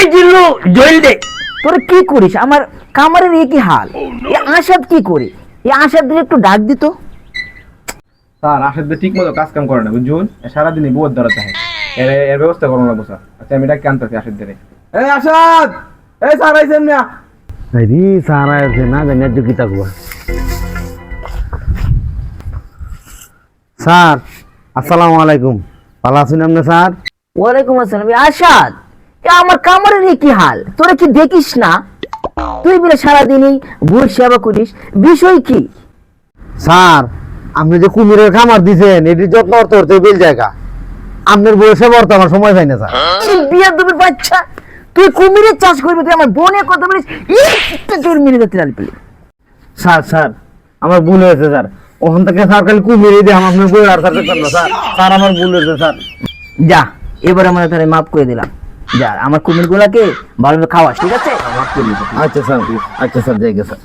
এই জিল্লু জল দে। তোরা কি করিস? আমার কামারের একই হাল। এ আশাদ কি করে? এ আশাদ দিলে একটু ডাক দিত। স্যার আসাদ ঠিক মতো কাজ কাম করে না বুঝুন, সারাদিনই বউর দ্বারা থাকে। এর ব্যবস্থা করো না স্যার। আচ্ছা আমি ডাকি আনতেছি আসাদ ধরে। এই আসাদ, এই স্যার আইছেন না? আরে সারা আছে না জানি আজ কি থাকবো। স্যার আসসালামু আলাইকুম, ভালো আছেন আপনি স্যার? ওয়ালাইকুম আসসালাম। এ আশাদ, এ আমার কামারের একই হাল। তোরা কি দেখিস না? তুই বলে সারাদিনই ভোর সেবা করিস, বিষয় কি? স্যার আপনি যে কুমিরের খামার দিছেন এটি যত্ন করতে করতে বেল জায়গা, আপনার বয়সে বর্তমান আমার সময় পাই না স্যার। বিয়ার দেবের বাচ্চা, তুই কুমিরের চাষ করবি? তুই আমার বোনের কথা বলিস, তোর মেরে যাচ্ছে লাল পেলে। স্যার স্যার আমার ভুল হয়েছে স্যার, ওখান থেকে স্যার খালি কুমিরই দিয়ে আপনার বই আর স্যার দেখতাম না স্যার। স্যার আমার ভুল হয়েছে স্যার। যা, এবার আমরা তাহলে মাফ করে দিলাম। যা, আমার কুমির গুলাকে ভালোভাবে খাওয়াস, ঠিক আছে? আচ্ছা স্যার, আচ্ছা স্যার, জায়গা স্যার।